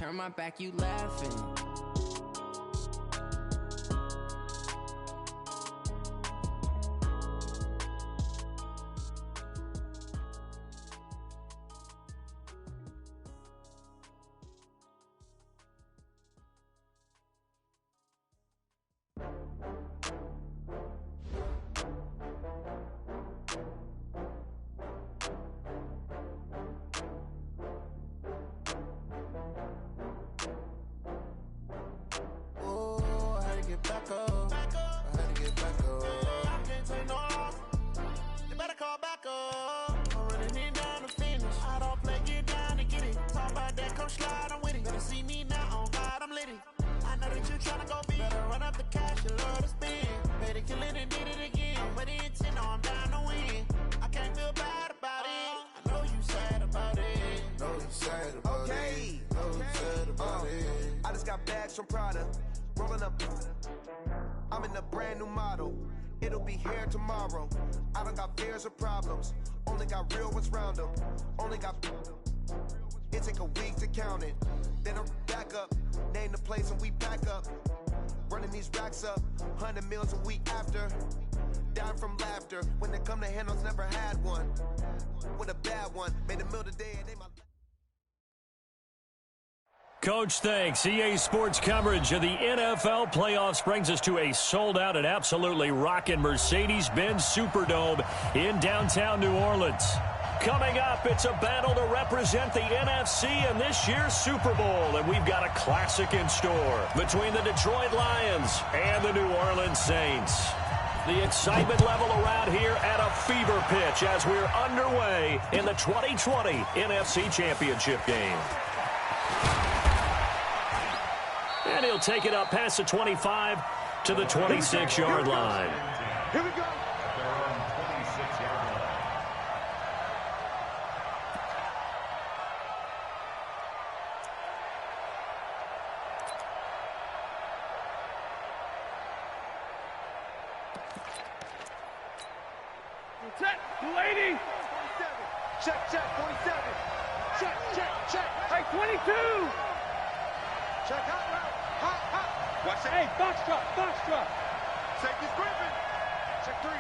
turn my back, you laughing. From Prada, rolling up. I'm in a brand new model. It'll be here tomorrow. I don't got fears or problems. Only got real ones round them. Only got. It take a week to count it. Then I'm back up. Name the place and we back up. Running these racks up. 100 meals a week after. Dying from laughter. When they come to handles, never had one. With a bad one. Made a meal today and they my. Coach, thanks. EA Sports coverage of the NFL playoffs brings us to a sold-out and absolutely rocking Mercedes-Benz Superdome in downtown New Orleans. Coming up, it's a battle to represent the NFC in this year's Super Bowl, and we've got a classic in store between the Detroit Lions and the New Orleans Saints. The excitement level around here at a fever pitch as we're underway in the 2020 NFC Championship game. And he'll take it up past the 25 to the 26-yard line. Here we go. Check, 280. Check, 47. Check. Hey, 22. Check, hot. Watch it. Hey, box drop. Safety's gripping. Check 3.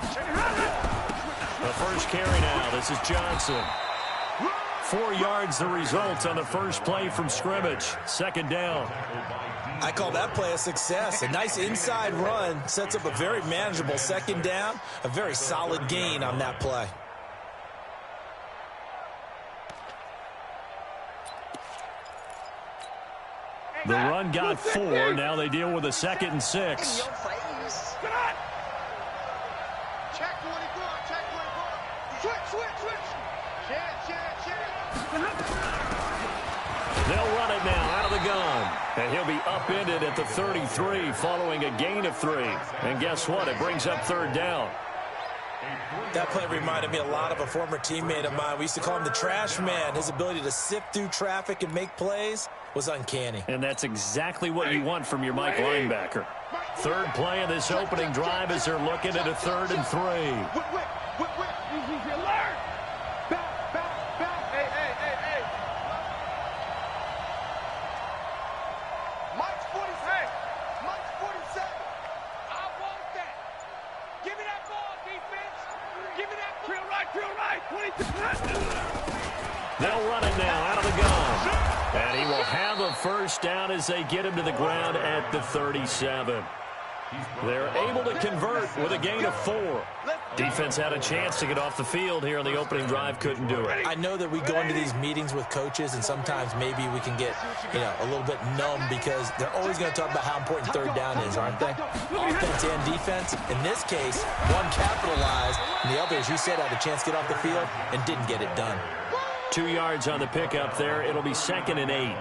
The first carry now. This is Johnson. 4 yards the result on the first play from scrimmage. Second down. I call that play a success. A nice inside run sets up a very manageable second down. A very solid gain on that play. The run got 4. Now they deal with a 2nd and 6. Check 24. Switch. Check. They'll run it now out of the gun. And he'll be upended at the 33 following a gain of 3. And guess what? It brings up third down. That play reminded me a lot of a former teammate of mine. We used to call him the trash man. His ability to sift through traffic and make plays was uncanny. And that's exactly what you want from your Mike linebacker. Third play of this opening drive as they're looking at a 3rd and 3. Easy, alert. Back. Hey. Mike's 47. Mike's 47. I want that. Give me that ball, defense. Give me that ball. Drill right. 22. They'll run it now out of the gun. And he will have a first down as they get him to the ground at the 37. They're able to convert with a gain of 4. Defense had a chance to get off the field here in the opening drive, couldn't do it. I know that we go into these meetings with coaches, and sometimes maybe we can get, a little bit numb because they're always going to talk about how important third down is, aren't they? Offense and defense. In this case, one capitalized, and the other, as you said, had a chance to get off the field and didn't get it done. 2 yards on the pickup there. It'll be 2nd and 8.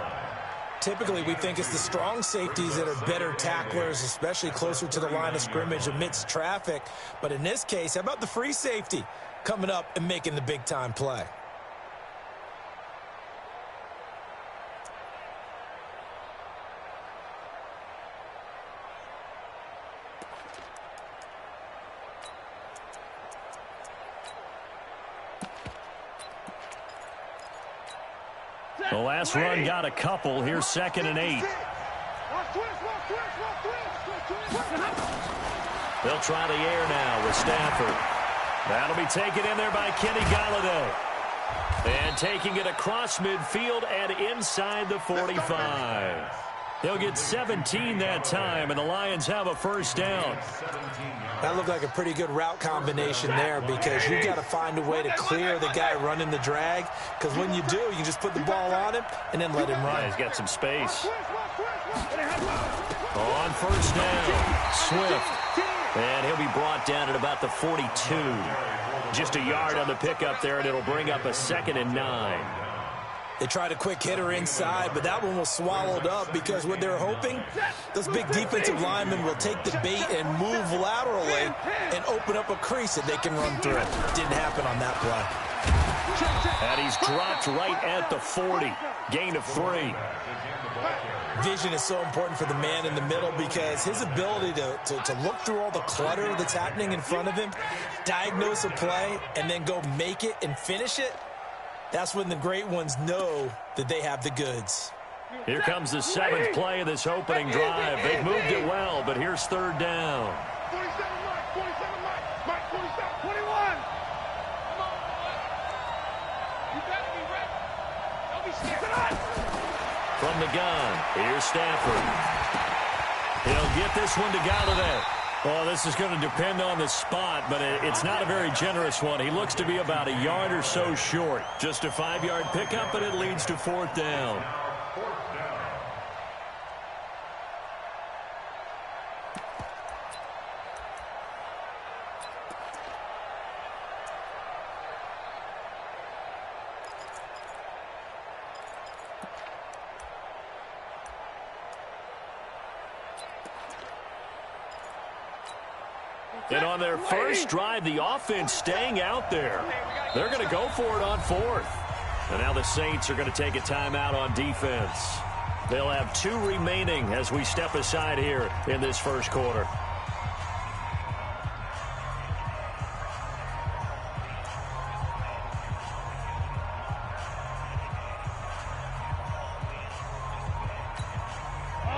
Typically, we think it's the strong safeties that are better tacklers, especially closer to the line of scrimmage amidst traffic. But in this case, how about the free safety coming up and making the big-time play? Set. The last run got a couple. Here's 2nd and 8. They'll try the air now with Stafford. That'll be taken in there by Kenny Golladay. And taking it across midfield and inside the 45. They'll get 17 that time, and the Lions have a first down. That looked like a pretty good route combination there, because you've got to find a way to clear the guy running the drag, because when you do, you can just put the ball on him and then let him run. Yeah, he's got some space. On first down, Swift. And he'll be brought down at about the 42. Just a yard on the pickup there, and it'll bring up a 2nd and 9. They tried a quick hitter inside, but that one was swallowed up, because what they're hoping, those big defensive linemen will take the bait and move laterally and open up a crease that they can run through. Didn't happen on that play. And he's dropped right at the 40. Gain of 3. Vision is so important for the man in the middle, because his ability to look through all the clutter that's happening in front of him, diagnose a play, and then go make it and finish it, that's when the great ones know that they have the goods. Here comes the 7th play of this opening drive. They've moved it well, but here's 3rd down. 47 Mike, 47, 21. Come on, boy. You better be ready. Don't be scared. From the gun, here's Stafford. He'll get this one to Golladay. Well, this is going to depend on the spot, but it's not a very generous one. He looks to be about a yard or so short. Just a 5-yard pickup, and it leads to 4th down. And on their first drive, the offense staying out there. They're going to go for it on 4th. And now the Saints are going to take a timeout on defense. They'll have 2 remaining as we step aside here in this first quarter.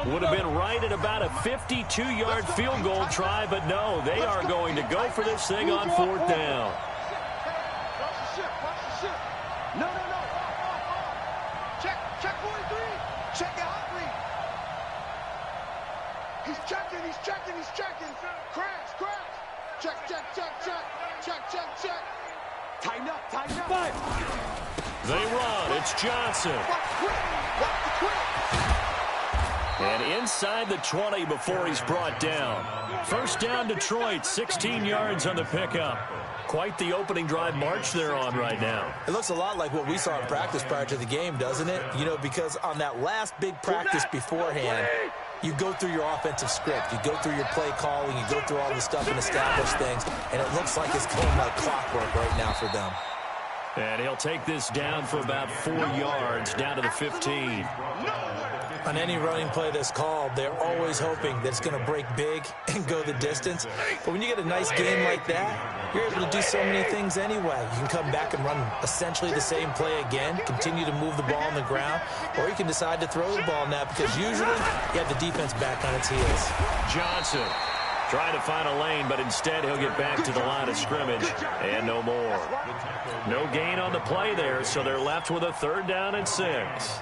Would have been right at about a 52-yard field goal try, but no, they are going to go for this thing on 4th down. Watch the ship. No. Check 43. Check it out, read. He's checking. Crash. Check. Tighten up. They run. It's Johnson. Watch the quick. And inside the 20 before he's brought down. First down, Detroit, 16 yards on the pickup. Quite the opening drive march they're on right now. It looks a lot like what we saw in practice prior to the game, doesn't it? You know, because on that last big practice beforehand, you go through your offensive script. You go through your play calling. You go through all the stuff and establish things. And it looks like it's going like clockwork right now for them. And he'll take this down for about 4 yards, down to the 15. On any running play that's called, they're always hoping that it's going to break big and go the distance. But when you get a nice game like that, you're able to do so many things anyway. You can come back and run essentially the same play again, continue to move the ball on the ground, or you can decide to throw the ball now, because usually you have the defense back on its heels. Johnson trying to find a lane, but instead he'll get back to the line of scrimmage, and no more. No gain on the play there, so they're left with a 3rd down and 6.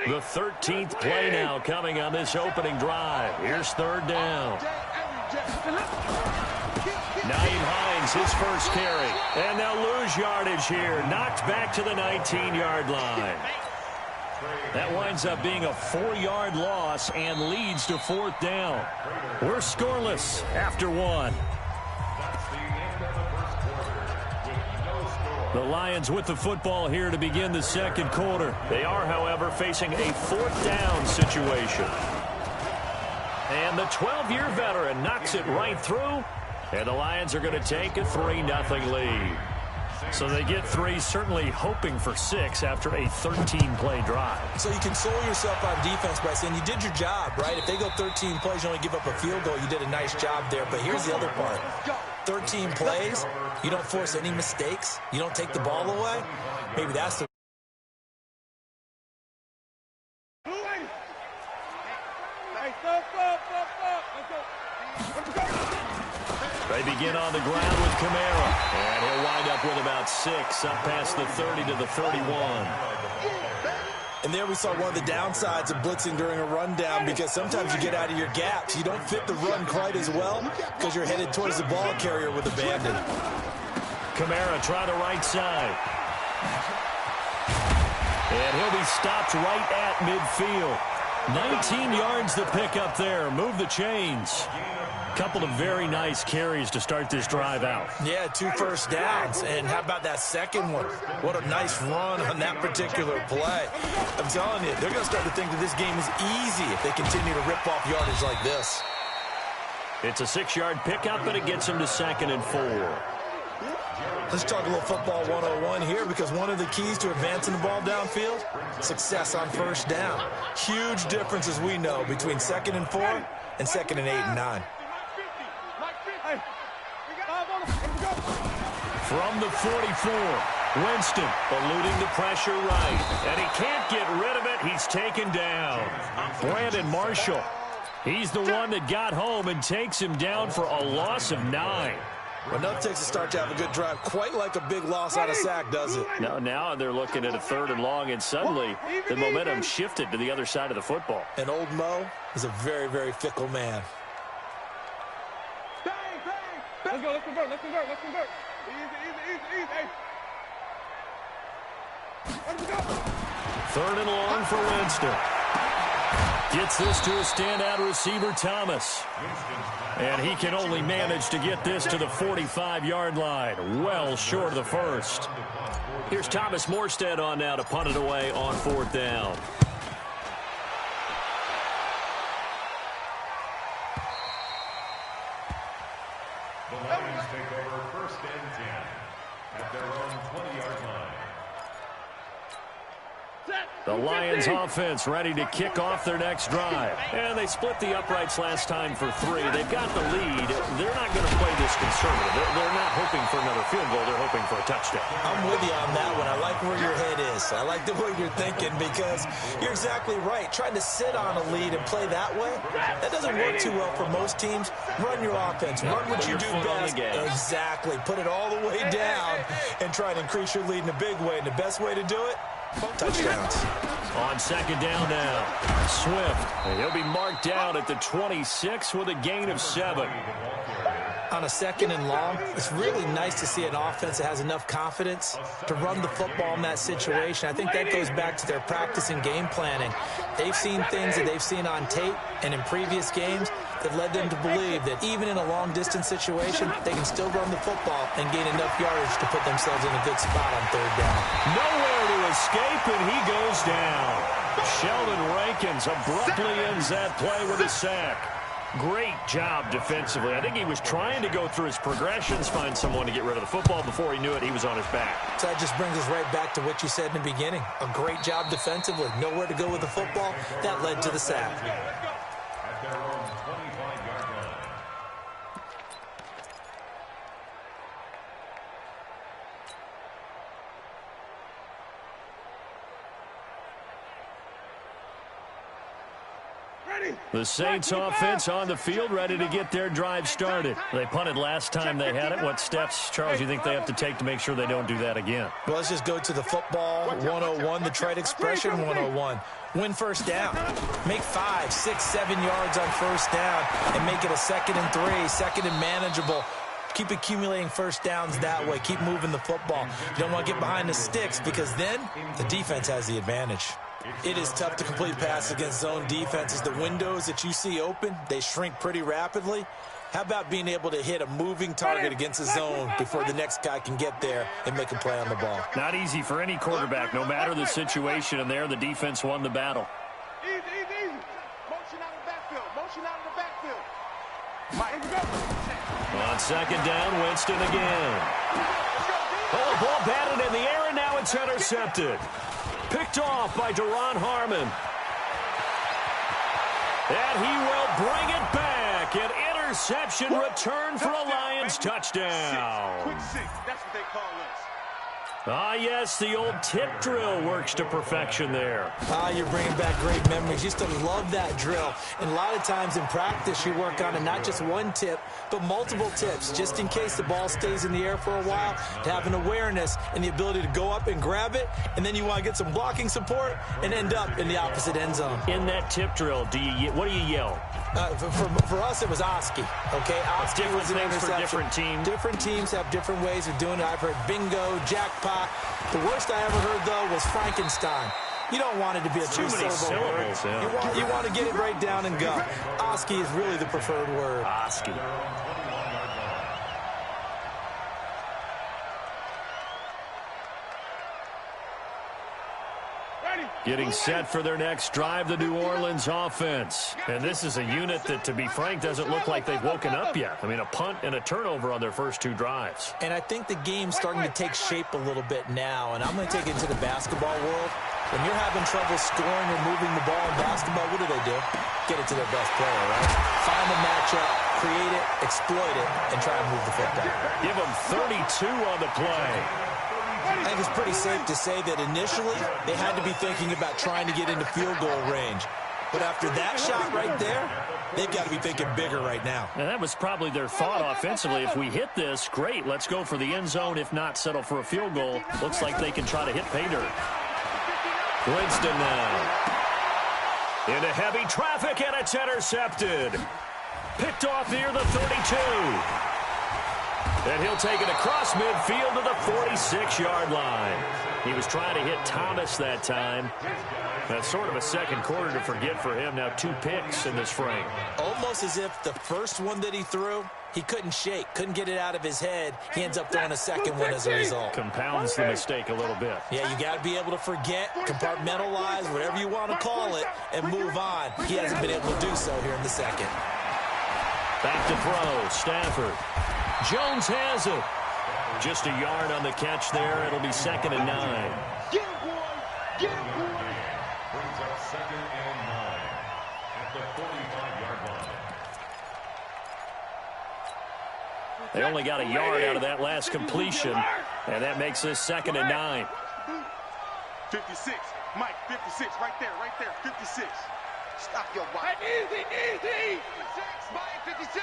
The 13th play now coming on this opening drive. Here's 3rd down. Nyheim Hines, his first carry. And they'll lose yardage here. Knocked back to the 19-yard line. That winds up being a 4-yard loss and leads to 4th down. We're scoreless after 1. The Lions with the football here to begin the second quarter. They are, however, facing a 4th down situation. And the 12-year veteran knocks it right through. And the Lions are going to take a 3-0 lead. So they get 3, certainly hoping for 6 after a 13-play drive. So you console yourself on defense by saying you did your job, right? If they go 13 plays, you only give up a field goal, you did a nice job there. But here's the other part. 13 plays, you don't force any mistakes, you don't take the ball away. Maybe that's the They begin on the ground with Kamara, and he'll wind up with about 6, up past the 30 to the 31. And there we saw one of the downsides of blitzing during a rundown, because sometimes you get out of your gaps. You don't fit the run quite as well because you're headed towards the ball carrier with abandon. Kamara try the right side. And he'll be stopped right at midfield. 19 yards to pick up there. Move the chains. Couple of very nice carries to start this drive out. Yeah, 2 first downs. And how about that second one? What a nice run on that particular play. I'm telling you, they're going to start to think that this game is easy if they continue to rip off yardage like this. It's a 6-yard pickup, but it gets them to 2nd and 4. Let's talk a little football 101 here, because one of the keys to advancing the ball downfield, success on first down. Huge difference, as we know, between 2nd and 4 and 2nd and 8 and 9. From the 44, Winston eluding the pressure right, and he can't get rid of it. He's taken down. Brandon Marshall, he's the one that got home and takes him down for a loss of 9. Well, nothing takes a start to have a good drive, quite like a big loss on a sack, does it? No, now they're looking at a 3rd and long, and suddenly the momentum shifted to the other side of the football. And old Mo is a very, very fickle man. Let's go, let's convert. Easy. Let's go. 3rd and long for Winston. Gets this to a standout receiver, Thomas. And he can only manage to get this to the 45-yard line, well short of the first. Here's Thomas Morstead on now to punt it away on 4th down. The Lions take over 1st and 10 at their own 20-yard line. The Lions offense ready to kick off their next drive. And they split the uprights last time for 3. They've got the lead. They're not going to play this conservative. They're not hoping for another field goal. They're hoping for a touchdown. I'm with you on that one. I like where your head is. I like the way you're thinking, because you're exactly right. Trying to sit on a lead and play that way, that doesn't work too well for most teams. Run your offense. Run what you do best. Exactly. Put it all the way down and try to increase your lead in a big way. And the best way to do it, touchdowns. On 2nd down now, Swift. And he'll be marked down at the 26 with a gain of 7. On a 2nd and long, it's really nice to see an offense that has enough confidence to run the football in that situation. I think that goes back to their practice and game planning. They've seen things that they've seen on tape and in previous games that led them to believe that even in a long-distance situation, they can still run the football and gain enough yardage to put themselves in a good spot on 3rd down. Nowhere to escape, and he goes down. Sheldon Rankins abruptly ends that play with a sack. Great job defensively. I think he was trying to go through his progressions, find someone to get rid of the football. Before he knew it, he was on his back. So that just brings us right back to what you said in the beginning. A great job defensively. Nowhere to go with the football. That led to the sack. At their own 25-yard line. The Saints offense on the field, ready to get their drive started. They punted last time they had it. What steps, Charles, you think they have to take to make sure they don't do that again? Well, let's just go to the football 101, the trite expression 101. Win first down. Make 5, 6, 7 yards on first down and make it a 2nd and 3, 2nd and manageable. Keep accumulating first downs that way. Keep moving the football. You don't want to get behind the sticks, because then the defense has the advantage. It is tough to complete passes against zone defenses. The windows that you see open, they shrink pretty rapidly. How about being able to hit a moving target against a zone before the next guy can get there and make a play on the ball? Not easy for any quarterback, no matter the situation, and there the defense won the battle. Easy. Motion out of the backfield. On 2nd down, Winston again. Oh, the ball batted in the air, and now it's intercepted. Picked off by Deron Harmon. And he will bring it back. An interception return for a Lions touchdown. Quick six. That's what they call us. Ah, yes, the old tip drill works to perfection there. Ah, you're bringing back great memories. Used to love that drill. And a lot of times in practice, you work on it, not just one tip, but multiple tips, just in case the ball stays in the air for a while, to have an awareness and the ability to go up and grab it, and then you want to get some blocking support and end up in the opposite end zone. In that tip drill, what do you yell? For us, it was Oski. Okay, Oski was an interception. For different teams. Different teams have different ways of doing it. I've heard bingo, jackpot. The worst I ever heard, though, was Frankenstein. You don't want it to be a two-syllable word. Yeah. You want to get it right down and go. Oski is really the preferred word. Oski. Getting set for their next drive, the New Orleans offense. And this is a unit that, to be frank, doesn't look like they've woken up yet. I mean, a punt and a turnover on their first two drives. And I think the game's starting to take shape a little bit now. And I'm going to take it into the basketball world. When you're having trouble scoring or moving the ball in basketball, what do? Get it to their best player, right? Find the matchup, create it, exploit it, and try and move the football. Give them 32 on the play. I think it's pretty safe to say that initially they had to be thinking about trying to get into field goal range. But after that shot right there, they've got to be thinking bigger right now. And that was probably their thought offensively. If we hit this, great, let's go for the end zone. If not, settle for a field goal. Looks like they can try to hit pay dirt. Winston now. Into heavy traffic, and it's intercepted. Picked off near the 32. And he'll take it across midfield to the 46-yard line. He was trying to hit Thomas that time. That's sort of a second quarter to forget for him. Now 2 picks in this frame. Almost as if the first one that he threw, he couldn't shake, couldn't get it out of his head. He ends up throwing a second one as a result. Compounds the mistake a little bit. Yeah, you got to be able to forget, compartmentalize, whatever you want to call it, and move on. He hasn't been able to do so here in the second. Back to throw, Stafford. Jones has it. Just a yard on the catch there. It'll be 2nd and 9. Get him, boy. Get him, boy. Brings up 2nd and 9 at the 45-yard line. They only got a yard out of that last completion, and that makes this 2nd and 9. 56. Mike, 56. Right there, 56. Stop your body. Easy. 56, Mike, 56.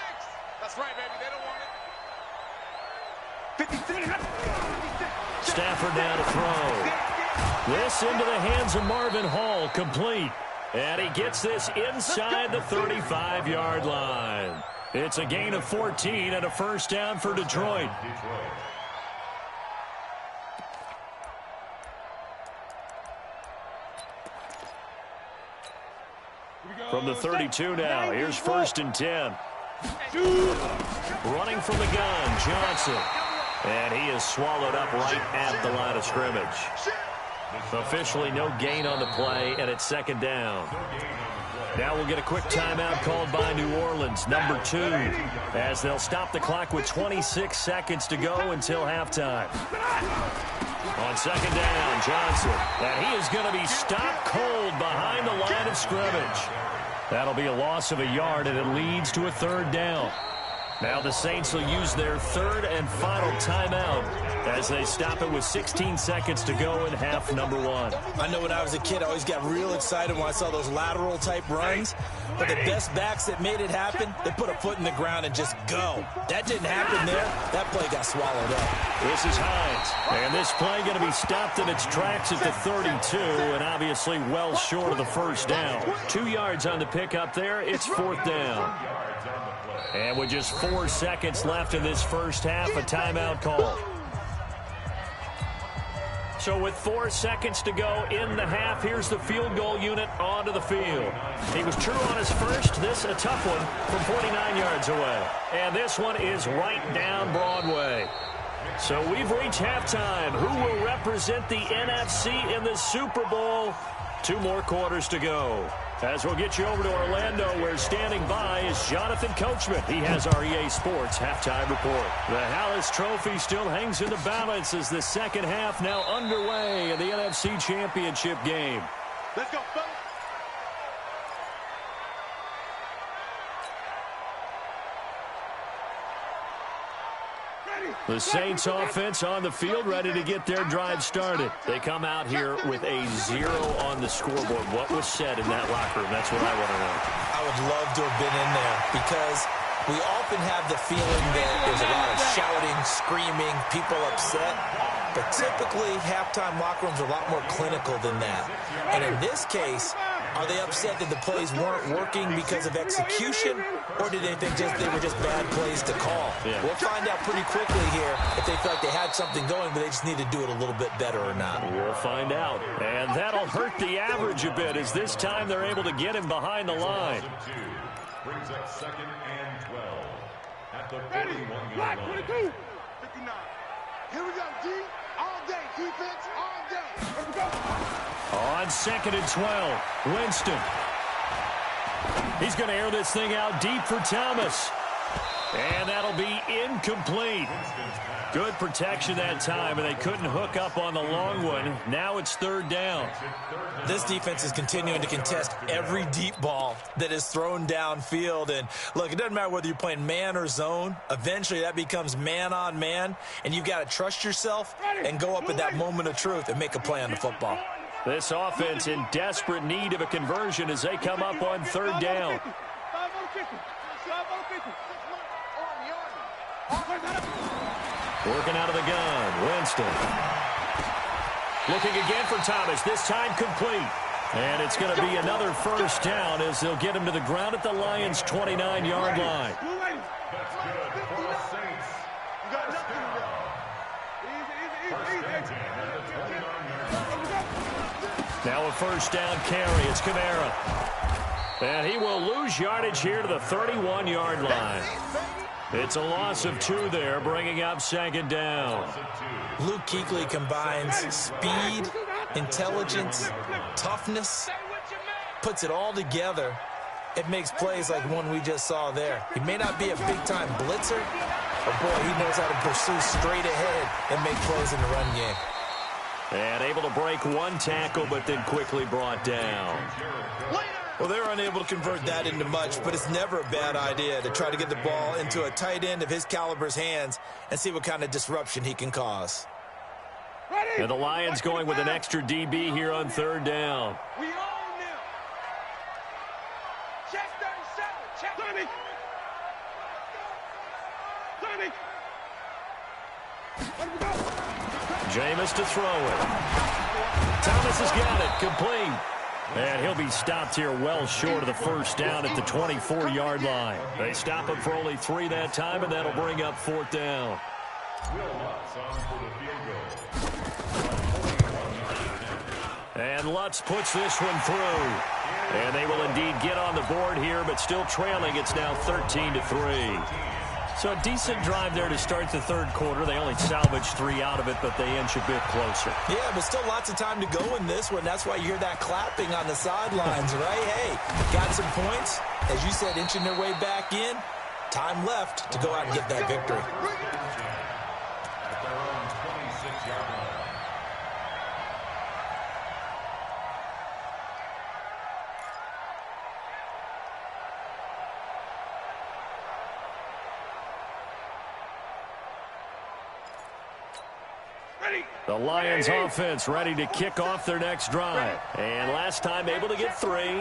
That's right, baby. They don't want it. 56. Stafford now to throw. This into the hands of Marvin Hall, complete. And he gets this inside the 35-yard line. It's a gain of 14 and a first down for Detroit. From the 32 now, here's 1st and 10. Running from the gun, Johnson. And he is swallowed up right at the line of scrimmage. Officially no gain on the play, and it's 2nd down. Now we'll get a quick timeout called by New Orleans, number 2, as they'll stop the clock with 26 seconds to go until halftime. On 2nd down, Johnson. And he is going to be stopped cold behind the line of scrimmage. That'll be a loss of a yard, and it leads to a 3rd down. Now the Saints will use their 3rd and final timeout as they stop it with 16 seconds to go in half number 1. I know when I was a kid, I always got real excited when I saw those lateral-type runs. But the best backs that made it happen, they put a foot in the ground and just go. That didn't happen there. That play got swallowed up. This is Hines. And this play going to be stopped in its tracks at the 32, and obviously well short of the first down. 2 yards on the pickup there. It's 4th down. And with just 4 seconds left in this first half, a timeout call. So with 4 seconds to go in the half, here's the field goal unit onto the field. He was true on his first. This a tough one from 49 yards away. And this one is right down Broadway. So we've reached halftime. Who will represent the NFC in the Super Bowl? 2 more quarters to go. As we'll get you over to Orlando, where standing by is Jonathan Coachman. He has our EA Sports halftime report. The Hallis Trophy still hangs in the balance as the second half now underway in the NFC Championship game. Let's go, fellas. The Saints offense on the field, ready to get their drive started. They come out here with a 0 on the scoreboard. What was said in that locker room? That's what I want to know. I would love to have been in there because we often have the feeling that there's a lot of shouting, screaming, people upset. But typically, halftime locker rooms are a lot more clinical than that. And in this case, are they upset that the plays weren't working because of execution, or did they think they were just bad plays to call? Yeah. We'll find out pretty quickly here if they felt like they had something going, but they just need to do it a little bit better or not. We'll find out. And that'll hurt the average a bit as this time they're able to get him behind the line. Brings up 2nd and 12 at the 41-yard line. 59. Here we go, D. All day. Defense, all day. Here we go. On 2nd and 12, Winston. He's going to air this thing out deep for Thomas. And that'll be incomplete. Good protection that time, and they couldn't hook up on the long one. Now it's 3rd down. This defense is continuing to contest every deep ball that is thrown downfield. And, look, it doesn't matter whether you're playing man or zone. Eventually, that becomes man-on-man, and you've got to trust yourself and go up at that moment of truth and make a play on the football. This offense in desperate need of a conversion as they come up on 3rd down. Working out of the gun, Winston. Looking again for Thomas, this time complete. And it's going to be another 1st down as they'll get him to the ground at the Lions' 29-yard line. That's good for the Saints. You got nothing to do. Easy. Now a 1st down carry. It's Kamara. And he will lose yardage here to the 31-yard line. It's a loss of 2 there, bringing up 2nd down. Luke Kuechly combines speed, intelligence, toughness, puts it all together. It makes plays like one we just saw there. He may not be a big-time blitzer, but, boy, he knows how to pursue straight ahead and make plays in the run game. And able to break 1 tackle, but then quickly brought down. Well, they're unable to convert that into much, but it's never a bad idea to try to get the ball into a tight end of his caliber's hands and see what kind of disruption he can cause. And the Lions going with an extra DB here on 3rd down. We own them. Check 37. Check 30. 30. Jameis to throw it. Thomas has got it. Complete. And he'll be stopped here well short of the 1st down at the 24-yard line. They stop him for only 3 that time, and that'll bring up 4th down. And Lutz puts this one through. And they will indeed get on the board here, but still trailing. It's now 13-3. So a decent drive there to start the 3rd quarter. They only salvaged 3 out of it, but they inch a bit closer. Yeah, but still lots of time to go in this one. That's why you hear that clapping on the sidelines, right? Hey, got some points. As you said, inching their way back in. Time left to go out and get that victory. At their own 26-yard line. The Lions offense ready to kick off their next drive. And last time able to get 3.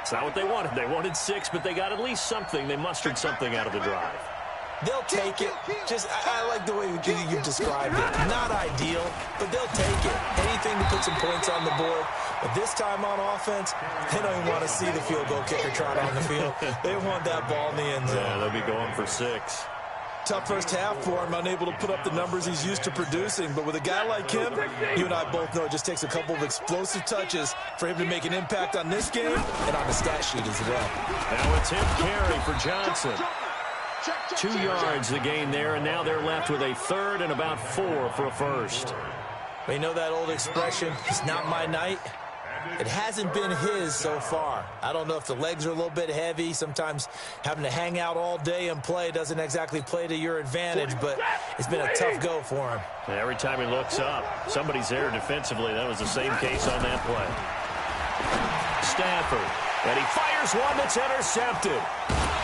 It's not what they wanted. They wanted 6, but they got at least something. They mustered something out of the drive. They'll take it. I like the way you described it. Not ideal, but they'll take it. Anything to put some points on the board. But this time on offense, they don't even want to see the field goal kicker trot on the field. They want that ball in the end zone. Yeah, they'll be going for 6. Tough first half for him, unable to put up the numbers he's used to producing. But with a guy like him, you and I both know it just takes a couple of explosive touches for him to make an impact on this game and on the stat sheet as well. Now it's him carry for Johnson. 2 yards the gain there, and now they're left with a 3rd and about 4 for a 1st. We know that old expression, it's not my night. it hasn't been his so far. I don't know if the legs are a little bit heavy. Sometimes having to hang out all day and play doesn't exactly play to your advantage, but it's been a tough go for him. Every time he looks up, somebody's there defensively. That was the same case on that play. Stafford, and he fires one that's intercepted.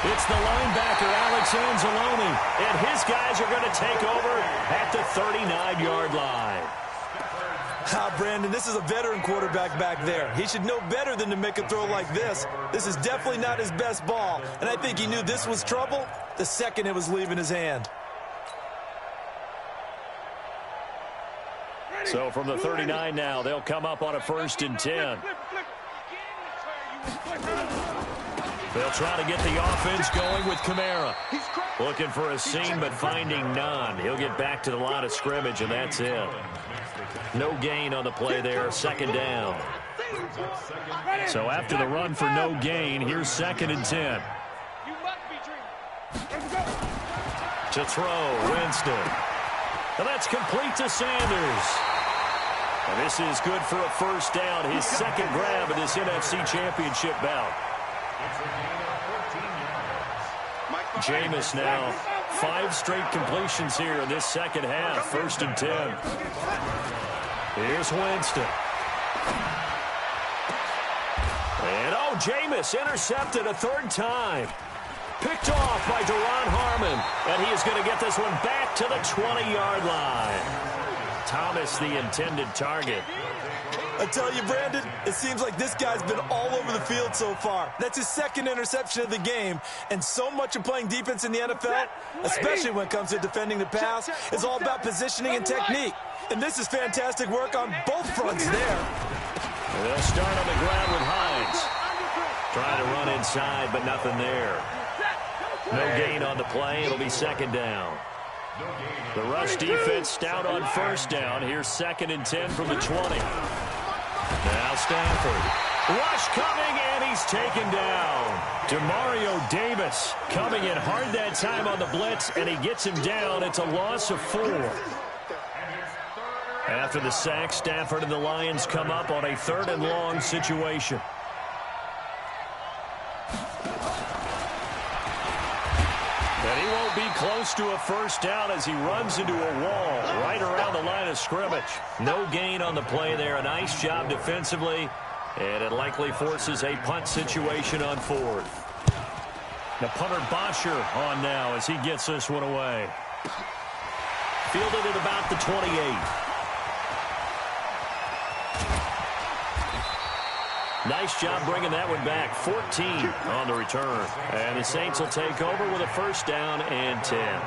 It's the linebacker, Alex Anzalone, and his guys are going to take over at the 39-yard line. Brandon, this is a veteran quarterback back there. He should know better than to make a throw like this. This is definitely not his best ball, and I think he knew this was trouble the second it was leaving his hand. So from the 39 now, they'll come up on a 1st and 10. They'll try to get the offense going with Kamara. Looking for a seam, but finding none. He'll get back to the line of scrimmage, and that's it. No gain on the play there, 2nd down. So after the run for no gain, here's 2nd and 10. To throw, Winston. And that's complete to Sanders. And this is good for a 1st down, his 2nd grab of this NFC Championship bout. Jameis now 5 straight completions here in this 2nd half. 1st and 10. Here's Winston. And Jameis intercepted a 3rd time. Picked off by Duron Harmon. And he is going to get this one back to the 20-yard line. Thomas the intended target. I tell you, Brandon, it seems like this guy's been all over the field so far. That's his 2nd interception of the game. And so much of playing defense in the NFL, especially when it comes to defending the pass, is all about positioning and technique. And this is fantastic work on both fronts there. They'll start on the ground with Hines. Trying to run inside, but nothing there. No gain on the play. It'll be 2nd down. The rush defense stout on 1st down. Here's 2nd and 10 from the 20. Now Stafford. Rush coming, and he's taken down. Demario Davis coming in hard that time on the blitz, and he gets him down. It's a loss of 4. After the sack, Stafford and the Lions come up on a 3rd and long situation. And he won't be close to a 1st down as he runs into a wall right around the line of scrimmage. No gain on the play there. A nice job defensively, and it likely forces a punt situation on 4th. The punter Bosher on now as he gets this one away. Fielded at about the 28. Nice job bringing that one back. 14 on the return. And the Saints will take over with a 1st down and 10.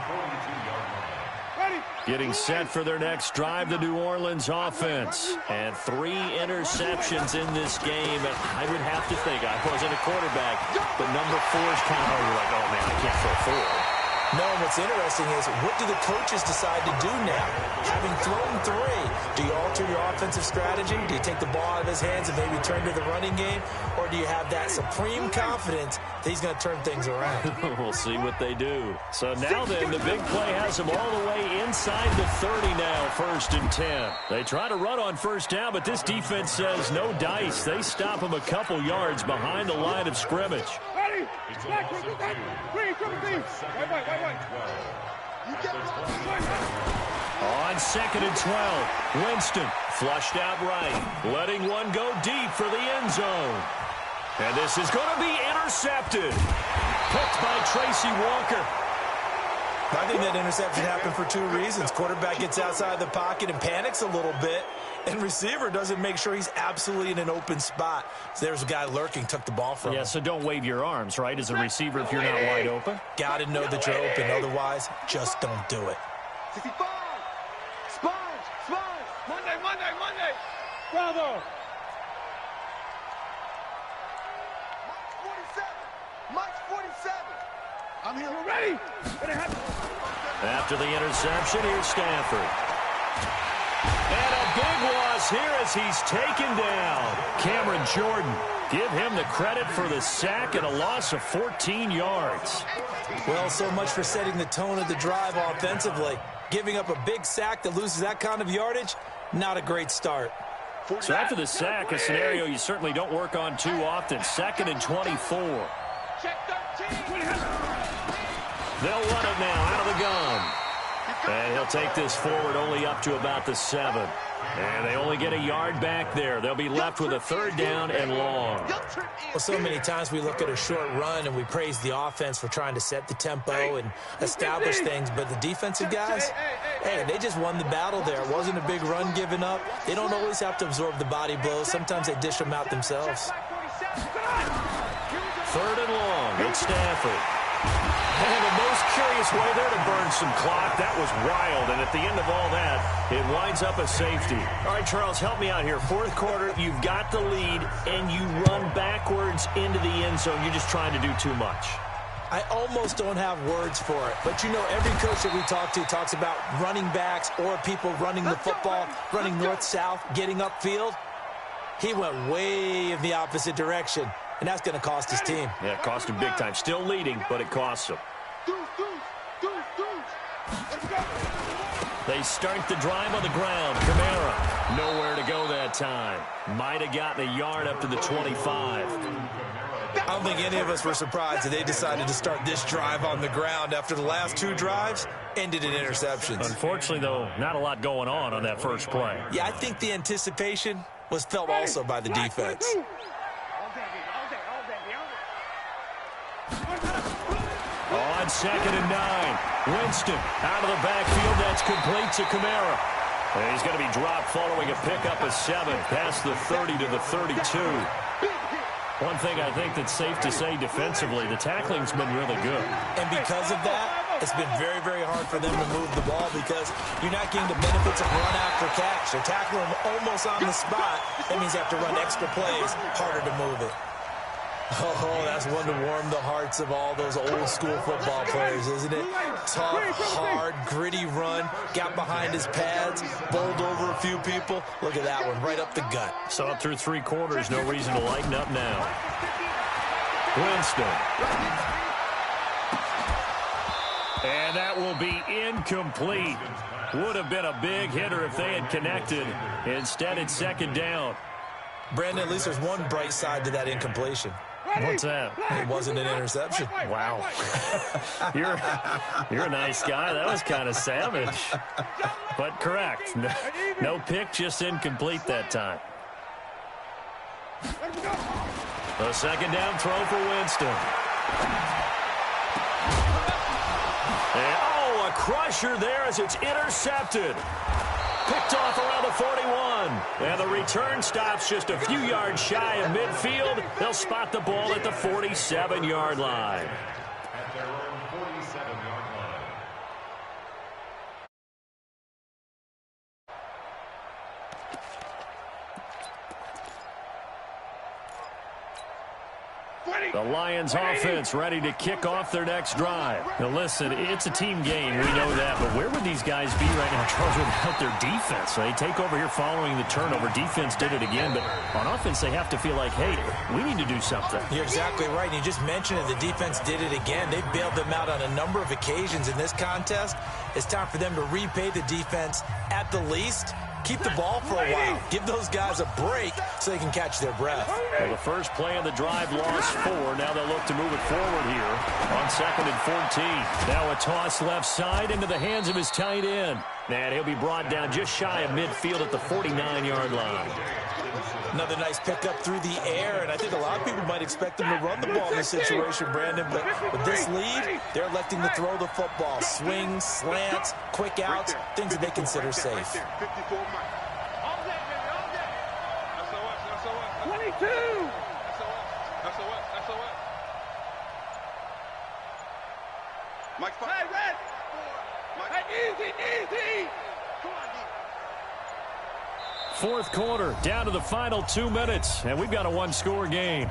Getting set for their next drive, the New Orleans offense. And 3 interceptions in this game. And I would have to think, I wasn't a quarterback, but number 4 is kind of, you're like, oh man, I can't throw 4. No, and what's interesting is, what do the coaches decide to do now? Having thrown 3, do you alter your offensive strategy? Do you take the ball out of his hands and maybe turn to the running game? Or do you have that supreme confidence that he's going to turn things around? We'll see what they do. So now then, the big play has him all the way inside the 30 now, 1st and 10. They try to run on 1st down, but this defense says no dice. They stop him a couple yards behind the line of scrimmage. On 2nd and 12, Winston flushed out right, letting one go deep for the end zone. And this is going to be intercepted. Picked by Tracy Walker. I think that interception happened for 2 reasons. Quarterback gets outside the pocket and panics a little bit, and receiver doesn't make sure he's absolutely in an open spot. So there's a guy lurking, took the ball from him. Yeah, so don't wave your arms, right, as a receiver if you're not wide open. Got to know that you're open. Otherwise, just don't do it. 65. Sponge. Monday. Bravo. Mike's 47. I'm here. We're ready. After the interception, here's Stafford. And a big loss here as he's taken down. Cameron Jordan, give him the credit for the sack and a loss of 14 yards. Well, so much for setting the tone of the drive offensively. Giving up a big sack that loses that kind of yardage, not a great start. So after the sack, a scenario you certainly don't work on too often. 2nd and 24. They'll run it now out of the gun. And he'll take this forward only up to about the 7. And they only get a yard back there. They'll be left with a 3rd down and long. Well, so many times we look at a short run and we praise the offense for trying to set the tempo and establish things. But the defensive guys, hey, they just won the battle there. It wasn't a big run given up. They don't always have to absorb the body blows. Sometimes they dish them out themselves. 3rd and long. It's Stafford. And the most curious way there to burn some clock. That was wild. And at the end of all that, it winds up a safety. All right, Charles, help me out here. 4th quarter, you've got the lead, and you run backwards into the end zone. You're just trying to do too much. I almost don't have words for it. But, you know, every coach that we talk to talks about running backs or people running the football, running north-south, getting upfield. He went way in the opposite direction. And that's going to cost his team. Yeah, it cost him big time. Still leading, but it costs him. They start the drive on the ground. Kamara, nowhere to go that time. Might have gotten a yard up to the 25. I don't think any of us were surprised that they decided to start this drive on the ground after the last 2 drives ended in interceptions. Unfortunately, though, not a lot going on that first play. Yeah, I think the anticipation was felt also by the defense. On 2nd and 9, Winston out of the backfield. That's complete to Kamara. And he's going to be dropped following a pickup of 7 past the 30 to the 32. One thing I think that's safe to say defensively, the tackling's been really good. And because of that, it's been very, very hard for them to move the ball because you're not getting the benefits of run after catch. They're tackling them almost on the spot. That means you have to run extra plays, harder to move it. Oh, that's one to warm the hearts of all those old-school football players, isn't it? Tough, hard, gritty run, got behind his pads, bowled over a few people. Look at that one, right up the gut. So up through 3 quarters, no reason to lighten up now. Winston. And that will be incomplete. Would have been a big hitter if they had connected. Instead, it's 2nd down. Brandon, at least there's one bright side to that incompletion. What's that? It wasn't an interception. Wow. You're a nice guy. That was kind of savage. But correct. No pick, just incomplete that time. A 2nd down throw for Winston. And, a crusher there as it's intercepted. Picked off around the 41. And the return stops just a few yards shy of midfield. They'll spot the ball at the 47-yard line. At their own 47-yard line. The Lions offense ready to kick off their next drive. Now listen, it's a team game, we know that, but where would these guys be right now, Charles, without their defense? They take over here following the turnover. Defense did it again, but on offense they have to feel like, hey, we need to do something. You're exactly right. You just mentioned it. The defense did it again. They bailed them out on a number of occasions in this contest. It's time for them to repay the defense at the least. Keep the ball for a while. Give those guys a break so they can catch their breath. Well, the first play of the drive lost 4. Now they'll look to move it forward here on 2nd and 14. Now a toss left side into the hands of his tight end. And he'll be brought down just shy of midfield at the 49-yard line. Another nice pickup through the air, and I think a lot of people might expect them to run the ball in this situation, Brandon, but with this lead, they're electing to throw the football. Swings, slants, quick outs, things that they consider safe. 22! Mike, hey, Red! Hey, easy! Come on, D. 4th quarter, down to the final 2 minutes, and we've got a 1-score game.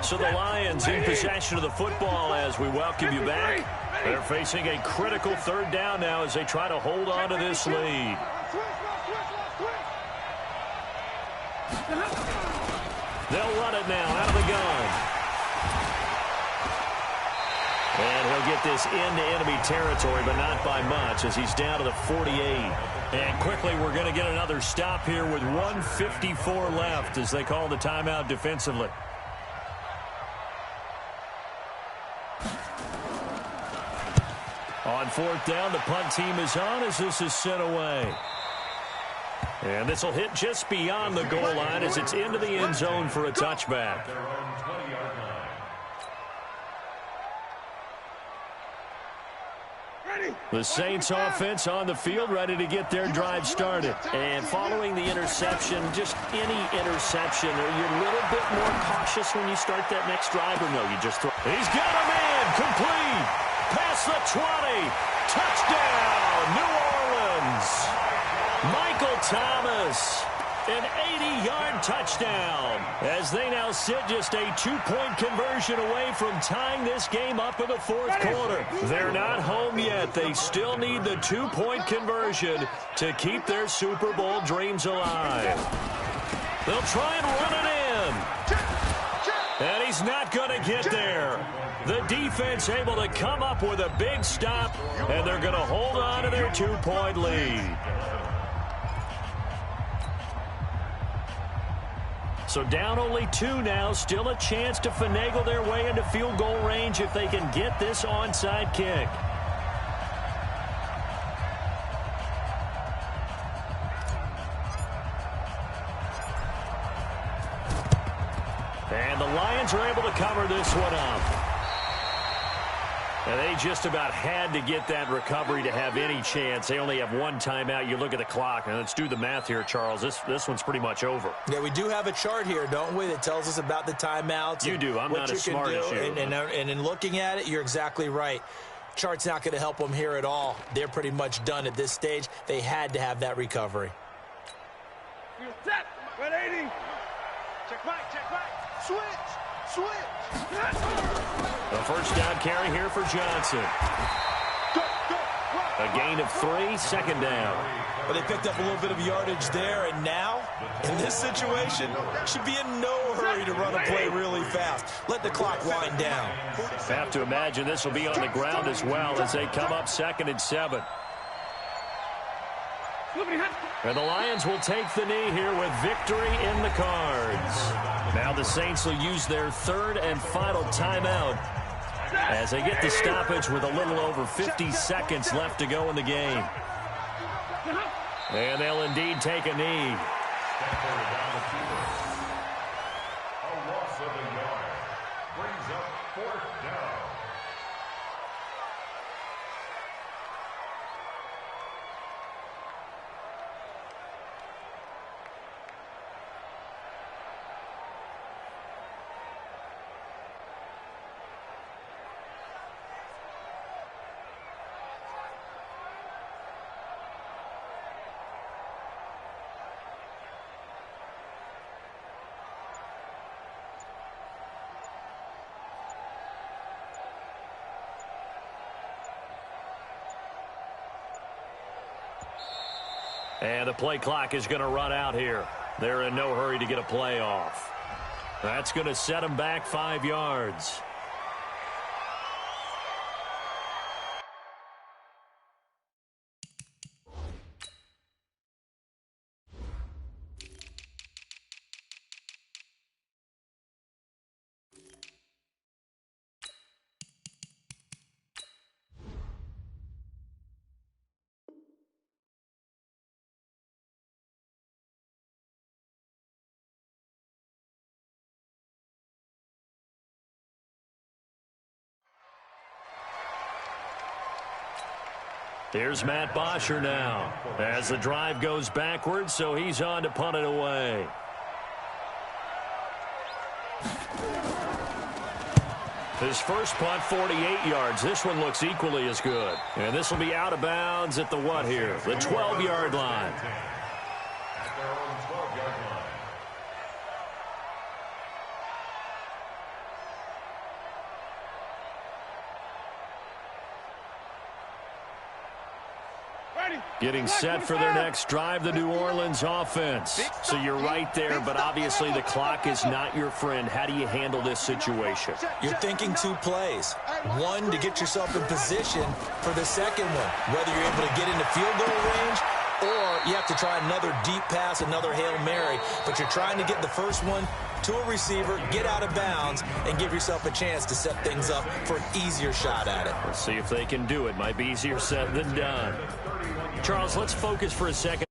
So the Lions in possession of the football as we welcome you back. They're facing a critical 3rd down now as they try to hold on to this lead. They'll run it now out of the gun. And he'll get this into enemy territory, but not by much, as he's down to the 48. And quickly, we're going to get another stop here with 1:54 left as they call the timeout defensively. On fourth down, the punt team is on as this is sent away. And this will hit just beyond the goal line as it's into the end zone for a touchback. The Saints offense on the field, ready to get their drive started. And following the interception, just any interception, are you a little bit more cautious when you start that next drive, or no, you just throw? He's got a man, complete, past the 20, touchdown, New Orleans. Michael Thomas, an 80-yard touchdown, as they now sit just a 2-point conversion away from tying this game up in the fourth quarter. They're not home yet. They still need the 2-point conversion to keep their Super Bowl dreams alive. They'll try and run it in. And he's not going to get there. The defense able to come up with a big stop, and they're going to hold on to their 2-point lead. So down only 2 now, still a chance to finagle their way into field goal range if they can get this onside kick. And the Lions are able to cover this one up. And they just about had to get that recovery to have any chance. They only have one timeout. You look at the clock, and let's do the math here, Charles. This one's pretty much over. Yeah, we do have a chart here, don't we, that tells us about the timeouts. You do. I'm not as smart as you. And in looking at it, you're exactly right. Chart's not going to help them here at all. They're pretty much done at this stage. They had to have that recovery. You're set. 180. Check back. Switch. A first down carry here for Johnson. A gain of 3, second down. But they picked up a little bit of yardage there, and now, in this situation, should be in no hurry to run a play really fast. Let the clock wind down. Have to imagine this will be on the ground as well as they come up 2nd and 7. And the Lions will take the knee here with victory in the cards. Now the Saints will use their 3rd and final timeout as they get the stoppage with a little over 50 seconds left to go in the game. And they'll indeed take a knee. A loss of a yard brings up 4th down. And the play clock is going to run out here. They're in no hurry to get a play off. That's going to set them back 5 yards. Here's Matt Bosher now as the drive goes backwards, so he's on to punt it away. His first punt, 48 yards. This one looks equally as good. And this will be out of bounds at the what here? The 12-yard line. At their own 12-yard line. Getting set for their next drive, the New Orleans offense. So you're right there, but obviously the clock is not your friend. How do you handle this situation? You're thinking 2 plays. One, to get yourself in position for the second one, whether you're able to get into field goal range or you have to try another deep pass, another Hail Mary, but you're trying to get the first one to a receiver, get out of bounds, and give yourself a chance to set things up for an easier shot at it. Let's see if they can do it. Might be easier said than done. Charles, let's focus for a second